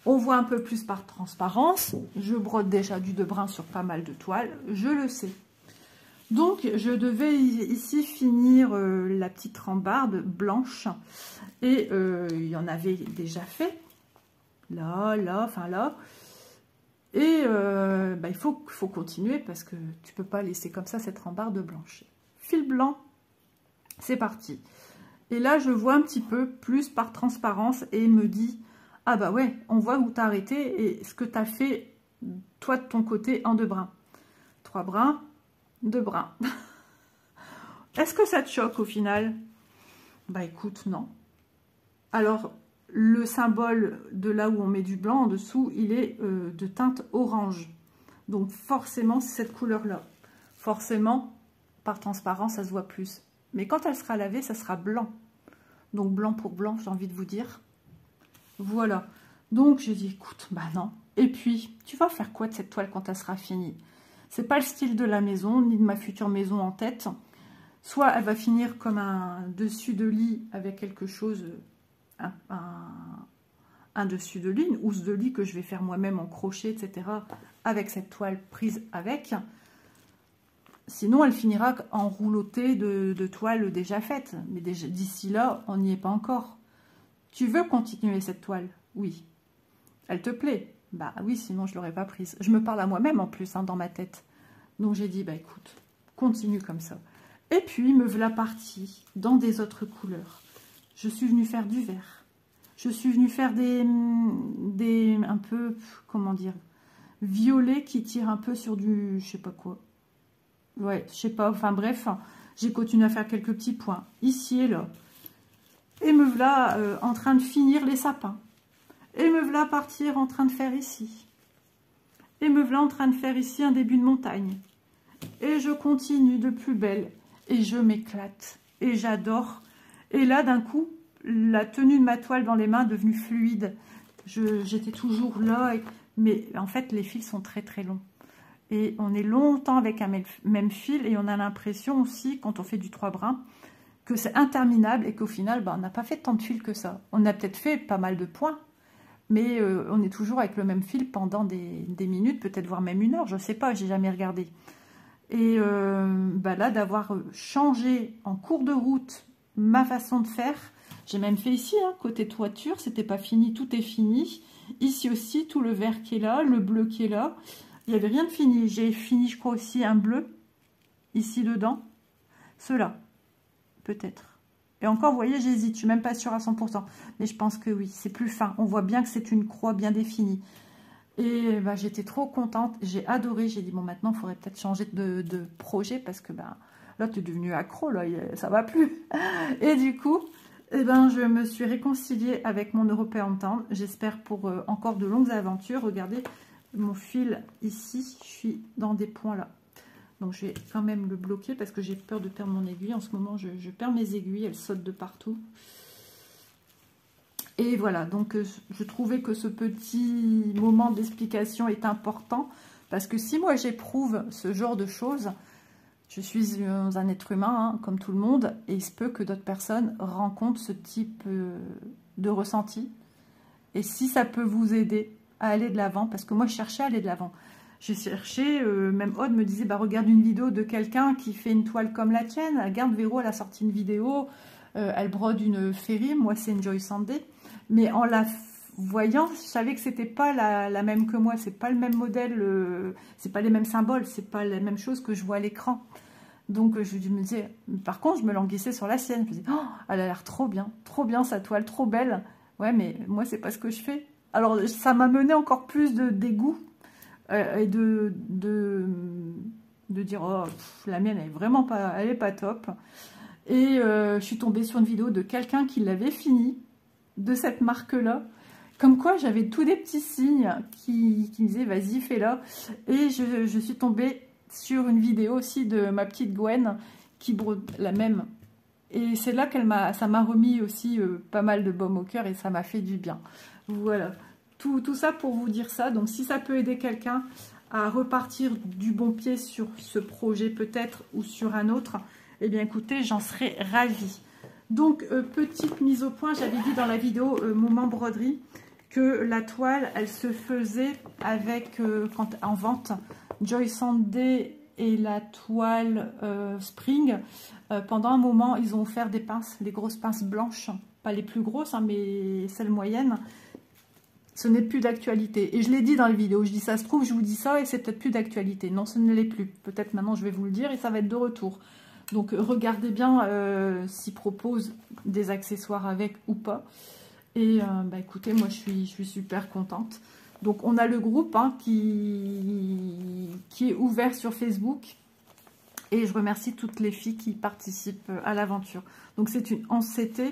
On voit un peu plus par transparence. Je brode déjà du 2 brins sur pas mal de toiles, je le sais. Donc, je devais ici finir la petite rambarde blanche. Et il y en avait déjà fait. Là, enfin là. Et bah, il faut continuer parce que tu peux pas laisser comme ça cette rambarde blanche. Fil blanc. C'est parti. Et là, je vois un petit peu plus par transparence et me dit, ah bah ouais, on voit où tu as arrêté et ce que tu as fait, toi, de ton côté, en 2 brins. 3 brins, 2 brins. Est-ce que ça te choque au final? Bah écoute, non. Alors, le symbole de là où on met du blanc en dessous, il est de teinte orange. Donc forcément, c'est cette couleur-là. Forcément, par transparence, ça se voit plus. Mais quand elle sera lavée, ça sera blanc. Donc blanc pour blanc, j'ai envie de vous dire. Voilà. Donc j'ai dit, écoute, bah non. Et puis, tu vas faire quoi de cette toile quand elle sera finie? C'est pas le style de la maison, ni de ma future maison en tête. Soit elle va finir comme un dessus de lit avec quelque chose, un dessus de lit, une housse de lit que je vais faire moi-même en crochet, etc. Avec cette toile prise avec. Sinon, elle finira en rouleauté de toile déjà faite. Mais d'ici là, on n'y est pas encore. Tu veux continuer cette toile? Oui. Elle te plaît? Bah oui, sinon je ne l'aurais pas prise. Je me parle à moi-même en plus, hein, dans ma tête. Donc j'ai dit, bah écoute, continue comme ça. Et puis, me voilà partie dans des autres couleurs. Je suis venue faire du vert. Je suis venue faire des un peu, comment dire, violets qui tirent un peu sur du, je sais pas quoi. Ouais, je sais pas, enfin bref, j'ai continué à faire quelques petits points, ici et là. Et me voilà en train de finir les sapins. Et me voilà partir en train de faire ici. Et me voilà en train de faire ici un début de montagne. Et je continue de plus belle. Et je m'éclate. Et j'adore. Et là, d'un coup, la tenue de ma toile dans les mains est devenue fluide. J'étais toujours là. Mais en fait, les fils sont très très longs. Et on est longtemps avec un même fil. Et on a l'impression aussi, quand on fait du 3 brins, que c'est interminable. Et qu'au final, on n'a pas fait tant de fils que ça. On a peut-être fait pas mal de points. Mais on est toujours avec le même fil pendant des minutes, peut-être voire même 1 heure. Je ne sais pas, j'ai jamais regardé. Et là, d'avoir changé en cours de route ma façon de faire, j'ai même fait ici, hein, côté toiture, c'était pas fini, tout est fini. Ici aussi, tout le vert qui est là, le bleu qui est là. Il n'y avait rien de fini. J'ai fini, je crois, aussi un bleu, ici dedans. Ceux-là, peut-être. Et encore, vous voyez, j'hésite, je suis même pas sûre à 100%. Mais je pense que oui, c'est plus fin. On voit bien que c'est une croix bien définie. Et j'étais trop contente, j'ai adoré. J'ai dit, bon, maintenant, il faudrait peut-être changer de projet parce que là, tu es devenu accro, là, ça va plus. Et du coup, je me suis réconciliée avec mon European Town. J'espère pour encore de longues aventures. Regardez mon fil ici, je suis dans des points là. Donc, je vais quand même le bloquer parce que j'ai peur de perdre mon aiguille. En ce moment, je perds mes aiguilles, elles sautent de partout. Et voilà, donc je trouvais que ce petit moment d'explication est important parce que si moi j'éprouve ce genre de choses, je suis un être humain hein, comme tout le monde et il se peut que d'autres personnes rencontrent ce type de ressenti. Et si ça peut vous aider à aller de l'avant, parce que moi je cherchais à aller de l'avant. J'ai cherché, même Aude me disait, regarde une vidéo de quelqu'un qui fait une toile comme la tienne. Regarde, Véro, elle a sorti une vidéo, elle brode une féerie, moi c'est Enjoy Sunday. Mais en la voyant, je savais que c'était pas la même que moi, c'est pas le même modèle, c'est pas les mêmes symboles, c'est pas la même chose que je vois à l'écran. Donc je me disais, par contre je me languissais sur la sienne, je me disais, oh, elle a l'air trop bien sa toile, trop belle. Ouais, mais moi c'est pas ce que je fais. Alors ça m'a mené encore plus de dégoût et de dire, oh, la mienne elle est vraiment pas, elle est pas top. Et je suis tombée sur une vidéo de quelqu'un qui l'avait fini, de cette marque-là. Comme quoi, j'avais tous des petits signes qui me disaient, vas-y, fais-la. Et je suis tombée sur une vidéo aussi de ma petite Gwen qui brode la même. Et c'est là ça m'a remis aussi pas mal de baume au cœur et ça m'a fait du bien. Voilà. Tout ça pour vous dire ça. Donc, si ça peut aider quelqu'un à repartir du bon pied sur ce projet peut-être ou sur un autre, eh bien, écoutez, j'en serais ravie. Donc, petite mise au point, j'avais dit dans la vidéo Moment Broderie que la toile, elle se faisait avec, en vente, Joy Sunday et la toile Spring. Pendant un moment, ils ont offert des pinces, des grosses pinces blanches, pas les plus grosses, hein, mais celles moyennes. Ce n'est plus d'actualité. Et je l'ai dit dans la vidéo, je dis ça se trouve, je vous dis ça et c'est peut-être plus d'actualité. Non, ce ne l'est plus. Peut-être maintenant, je vais vous le dire et ça va être de retour. Donc, regardez bien s'ils proposent des accessoires avec ou pas. Et écoutez, moi, je suis super contente. Donc, on a le groupe hein, qui est ouvert sur Facebook. Et je remercie toutes les filles qui participent à l'aventure. Donc, c'est une ANCT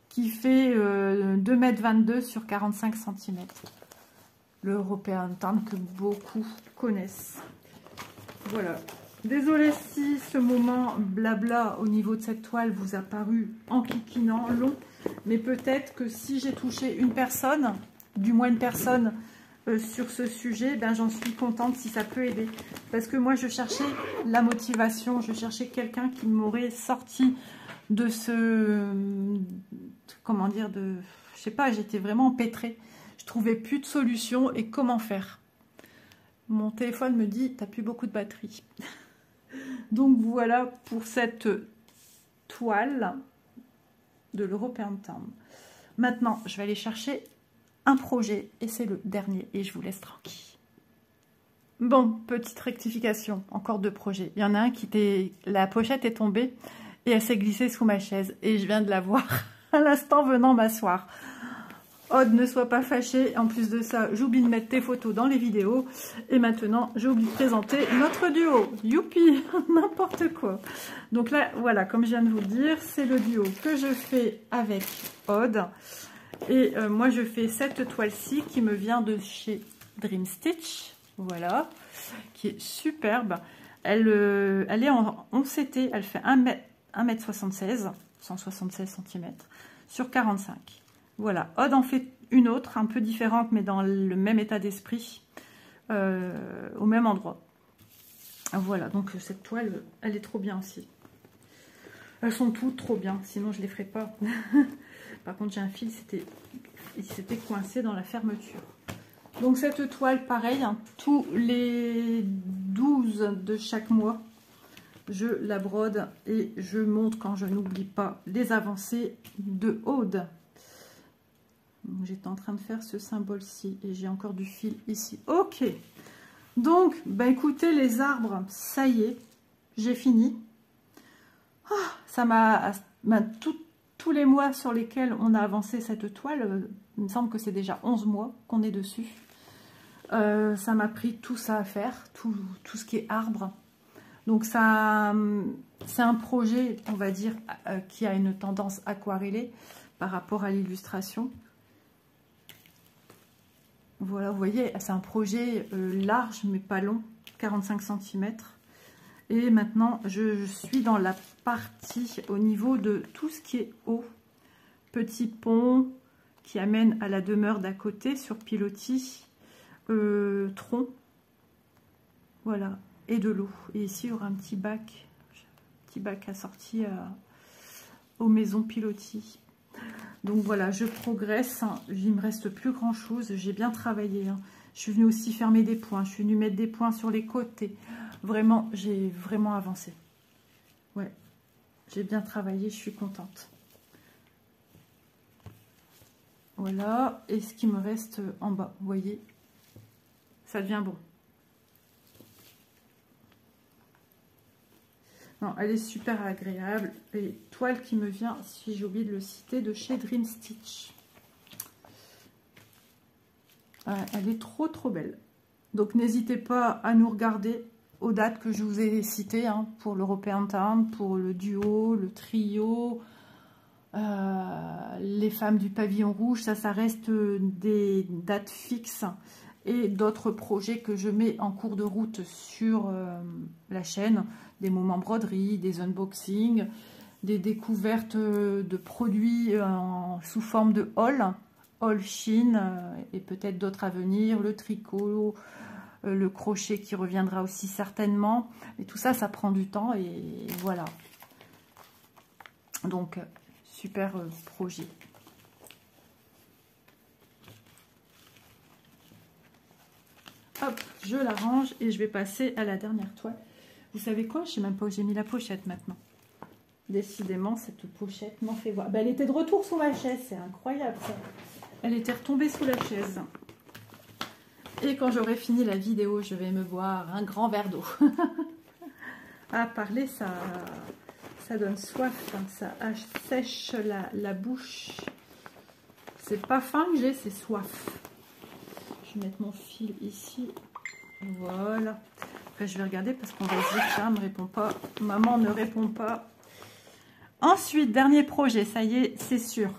qui fait 2,22 m sur 45 cm. Le European Town que beaucoup connaissent. Voilà. Désolée si ce moment blabla au niveau de cette toile vous a paru enquiquinant, long, mais peut-être que si j'ai touché une personne, du moins une personne sur ce sujet, ben j'en suis contente si ça peut aider. Parce que moi je cherchais la motivation, je cherchais quelqu'un qui m'aurait sorti de ce, comment dire, je sais pas, j'étais vraiment empêtrée. Je trouvais plus de solution et comment faire. Mon téléphone me dit, t'as plus beaucoup de batterie. Donc voilà pour cette toile de l'European Town. Maintenant, je vais aller chercher un projet et c'est le dernier et je vous laisse tranquille. Bon, petite rectification, encore 2 projets. Il y en a un qui était, la pochette est tombée et elle s'est glissée sous ma chaise et je viens de la voir à l'instant venant m'asseoir. Aude, ne sois pas fâchée. En plus de ça, j'oublie de mettre tes photos dans les vidéos. Et maintenant, j'ai oublié de présenter notre duo. Youpi, n'importe quoi. Donc là, voilà, comme je viens de vous le dire, c'est le duo que je fais avec Aude. Et moi, je fais cette toile-ci qui me vient de chez Dream Stitch. voilà, qui est superbe. Elle est en 11 CT, elle fait 1m76, 176 cm, sur 45. Voilà, Aude en fait une autre, un peu différente, mais dans le même état d'esprit, au même endroit. Voilà, donc cette toile, elle est trop bien aussi. Elles sont toutes trop bien, sinon je ne les ferai pas. Par contre, j'ai un fil, il s'était coincé dans la fermeture. Donc cette toile, pareil, hein, tous les 12 de chaque mois, je la brode et je montre, quand je n'oublie pas, les avancées de Aude. J'étais en train de faire ce symbole-ci et j'ai encore du fil ici. Ok, donc, bah écoutez, les arbres, ça y est, j'ai fini. Oh, ça m'a... tous les mois sur lesquels on a avancé cette toile, il me semble que c'est déjà 11 mois qu'on est dessus. Ça m'a pris tout ça à faire, tout ce qui est arbre. Donc ça, c'est un projet, on va dire, qui a une tendance aquarellée par rapport à l'illustration. Voilà, vous voyez, c'est un projet large mais pas long, 45 cm. Et maintenant, je suis dans la partie au niveau de tout ce qui est eau. Petit pont qui amène à la demeure d'à côté sur pilotis, tronc. Voilà, et de l'eau. Et ici, il y aura un petit bac assorti aux maisons pilotis. Donc voilà, je progresse. Il ne me reste plus grand chose. J'ai bien travaillé. Je suis venue aussi fermer des points. Je suis venue mettre des points sur les côtés. Vraiment, j'ai vraiment avancé. Ouais, j'ai bien travaillé. Je suis contente. Voilà. Et ce qui me reste en bas, vous voyez, ça devient bon. Non, elle est super agréable. Et toile qui me vient, si j'ai oublié de le citer, de chez Dream Stitch. Elle est trop belle. Donc n'hésitez pas à nous regarder aux dates que je vous ai citées, hein, pour l'European Town, pour le duo, le trio, les femmes du pavillon rouge. Ça reste des dates fixes. Et d'autres projets que je mets en cours de route sur la chaîne, des moments broderie, des unboxings, des découvertes de produits sous forme de haul Chine, et peut-être d'autres à venir, le tricot, le crochet qui reviendra aussi certainement. Et tout ça, ça prend du temps et voilà. Donc, super projet. Hop, je la range et je vais passer à la dernière toile. Vous savez quoi? Je ne sais même pas où j'ai mis la pochette maintenant. Décidément, cette pochette m'en fait voir. Ben, elle était de retour sous ma chaise, c'est incroyable ça. Elle était retombée sous la chaise. Et quand j'aurai fini la vidéo, je vais me boire un grand verre d'eau. À parler, ça donne soif, hein, ça assèche la bouche. C'est pas faim que j'ai, c'est soif. Je vais mettre mon fil ici. Voilà. Après, je vais regarder parce qu'on va se dire, tiens, me répond pas. Maman ne répond pas. Ensuite, dernier projet, ça y est, c'est sûr.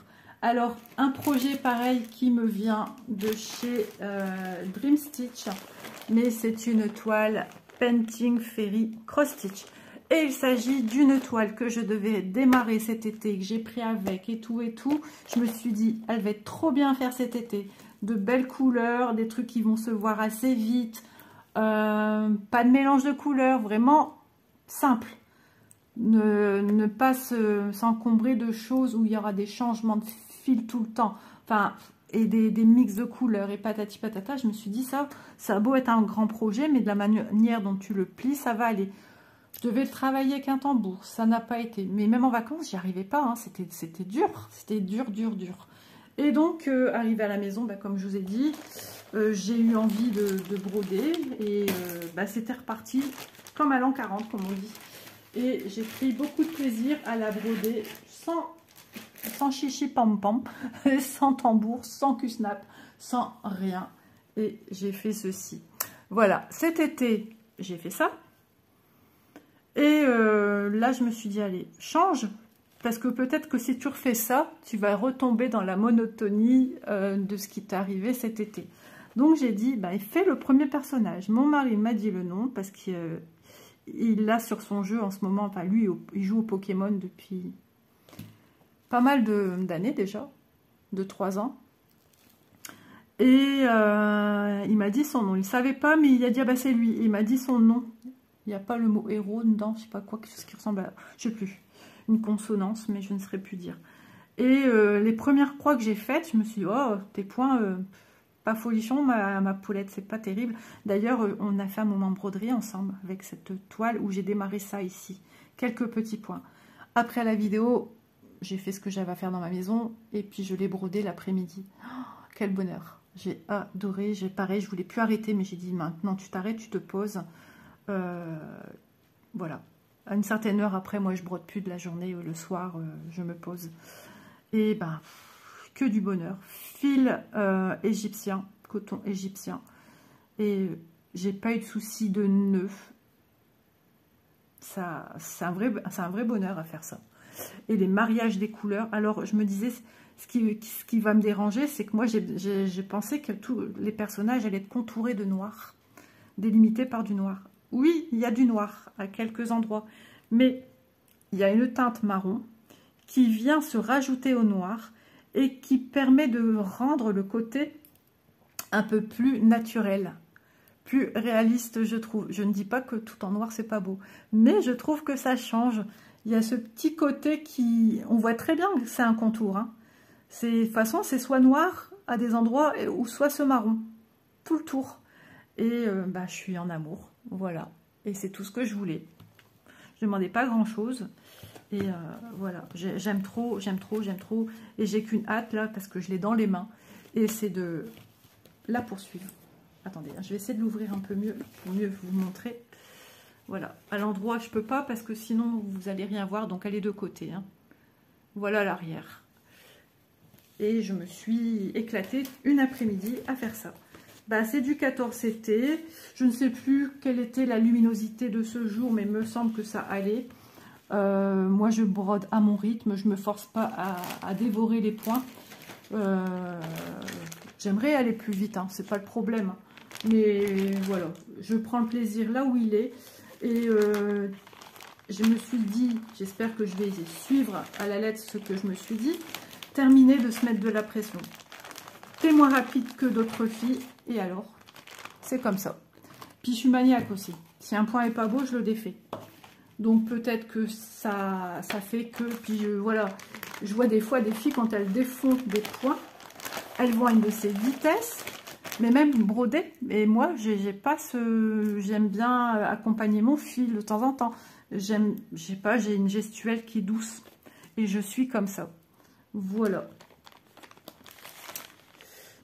Alors, un projet pareil qui me vient de chez Dream Stitch, mais c'est une toile Painting Fairy Cross Stitch. Et il s'agit d'une toile que je devais démarrer cet été, que j'ai pris avec et tout et tout. Je me suis dit, elle va être trop bien à faire cet été. De belles couleurs, des trucs qui vont se voir assez vite. Pas de mélange de couleurs, vraiment simple. Ne pas s'encombrer de choses où il y aura des changements de fil tout le temps. Enfin, et des mix de couleurs et patati patata. Je me suis dit, ça a beau être un grand projet, mais de la manière dont tu le plies, ça va aller. Je devais le travailler avec un tambour, ça n'a pas été. Mais même en vacances, j'y arrivais pas. Hein. C'était dur. C'était dur. Et donc, arrivé à la maison, bah, comme je vous ai dit, j'ai eu envie de broder. Et bah, c'était reparti comme à l'an 40, comme on dit. Et j'ai pris beaucoup de plaisir à la broder sans chichi pam pam, sans tambour, sans Q-snap, sans rien. Et j'ai fait ceci. Voilà, cet été, j'ai fait ça. Et là, je me suis dit, allez, change. Parce que peut-être que si tu refais ça, tu vas retomber dans la monotonie de ce qui t'est arrivé cet été. Donc j'ai dit, bah, fais le premier personnage. Mon mari m'a dit le nom parce qu'il l'a sur son jeu en ce moment. Enfin, lui, il joue au Pokémon depuis pas mal d'années déjà, de 3 ans. Et il m'a dit son nom. Il ne savait pas, mais il a dit, ah bah c'est lui. Il m'a dit son nom. Il n'y a pas le mot héros dedans, je sais pas quoi, quelque chose qui ressemble à, je sais plus, une consonance, mais je ne saurais plus dire. Et les premières croix que j'ai faites, je me suis dit, oh, tes points, pas folichon, ma poulette, c'est pas terrible. D'ailleurs, on a fait un moment broderie ensemble avec cette toile où j'ai démarré ça ici. Quelques petits points. Après la vidéo, j'ai fait ce que j'avais à faire dans ma maison et puis je l'ai brodé l'après-midi. Oh, quel bonheur! J'ai adoré, pareil, je voulais plus arrêter, mais j'ai dit maintenant tu t'arrêtes, tu te poses. Voilà. À une certaine heure après, moi je brode plus de la journée, le soir, je me pose. Et ben, que du bonheur. Fil égyptien, coton égyptien. Et j'ai pas eu de souci de nœuds. C'est un vrai bonheur à faire ça. Et les mariages des couleurs. Alors, je me disais, ce qui va me déranger, c'est que moi, j'ai pensé que tous les personnages allaient être contourés de noir, délimités par du noir. Oui, il y a du noir à quelques endroits, mais il y a une teinte marron qui vient se rajouter au noir et qui permet de rendre le côté un peu plus naturel, plus réaliste, je trouve. Je ne dis pas que tout en noir, c'est pas beau, mais je trouve que ça change. Il y a ce petit côté qui... On voit très bien que c'est un contour. Hein. De toute façon, c'est soit noir à des endroits ou soit ce marron. Tout le tour. Et bah, je suis en amour. Voilà. Et c'est tout ce que je voulais. Je ne demandais pas grand-chose. Et voilà. J'aime trop, j'aime trop, j'aime trop. Et j'ai qu'une hâte là parce que je l'ai dans les mains. Et c'est de la poursuivre. Attendez, je vais essayer de l'ouvrir un peu mieux pour mieux vous montrer. Voilà, à l'endroit je peux pas parce que sinon vous allez rien voir, donc elle est de côté. Hein. Voilà l'arrière. Et je me suis éclatée une après-midi à faire ça. Bah, c'est du 14CT. Je ne sais plus quelle était la luminosité de ce jour, mais il me semble que ça allait. Moi je brode à mon rythme, je me force pas à dévorer les points. J'aimerais aller plus vite, hein, c'est pas le problème. Mais voilà, je prends le plaisir là où il est. Et je me suis dit, j'espère que je vais suivre à la lettre ce que je me suis dit, terminer de se mettre de la pression. T'es moins rapide que d'autres filles, et alors, c'est comme ça. Puis je suis maniaque aussi. Si un point est pas beau, je le défais. Donc peut-être que ça fait que, puis voilà, je vois des fois des filles quand elles défont des points, elles vont à une de ces vitesses. Mais même broder, et moi j'ai pas j'aime bien accompagner mon fil de temps en temps. J'ai une gestuelle qui est douce et je suis comme ça. Voilà.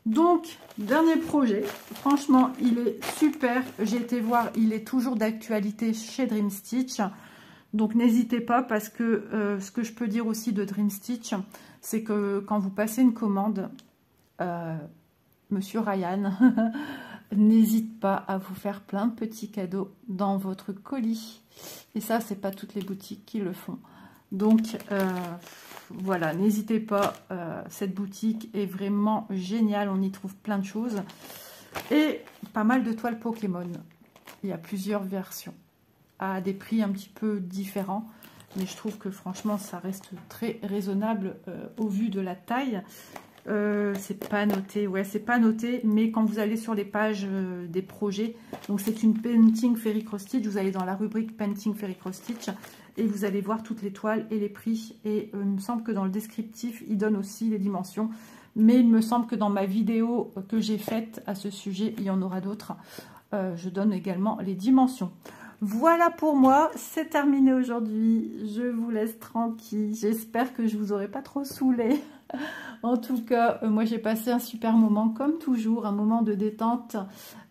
Donc dernier projet, franchement il est super. J'ai été voir, il est toujours d'actualité chez Dream Stitch. Donc n'hésitez pas parce que ce que je peux dire aussi de Dream Stitch, c'est que quand vous passez une commande, Monsieur Ryan n'hésite pas à vous faire plein de petits cadeaux dans votre colis. Et ça, c'est pas toutes les boutiques qui le font. Donc, voilà, n'hésitez pas. Cette boutique est vraiment géniale. On y trouve plein de choses. Et pas mal de toiles Pokémon. Il y a plusieurs versions à des prix un petit peu différents. Mais je trouve que franchement, ça reste très raisonnable au vu de la taille. C'est pas noté, ouais, c'est pas noté, mais quand vous allez sur les pages des projets, donc c'est une Painting Fairy Cross Stitch, vous allez dans la rubrique Painting Fairy Cross Stitch et vous allez voir toutes les toiles et les prix. Et il me semble que dans le descriptif, il donne aussi les dimensions, mais il me semble que dans ma vidéo que j'ai faite à ce sujet, il y en aura d'autres. Je donne également les dimensions. Voilà pour moi, c'est terminé aujourd'hui. Je vous laisse tranquille. J'espère que je vous aurai pas trop saoulé. En tout cas, moi j'ai passé un super moment, comme toujours, un moment de détente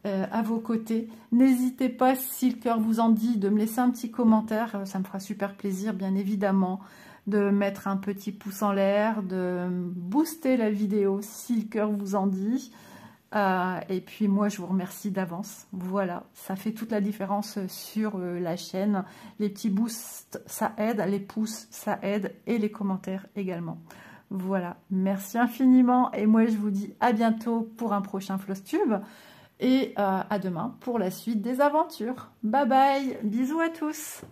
à vos côtés. N'hésitez pas, si le cœur vous en dit, de me laisser un petit commentaire. Ça me fera super plaisir, bien évidemment, de mettre un petit pouce en l'air, de booster la vidéo si le cœur vous en dit. Et puis moi je vous remercie d'avance. Voilà, ça fait toute la différence sur la chaîne. Les petits boosts ça aide, les pouces ça aide et les commentaires également. Voilà, merci infiniment et moi je vous dis à bientôt pour un prochain FlossTube et moi je vous dis à bientôt pour un prochain FlossTube et à demain pour la suite des aventures. Bye bye, bisous à tous.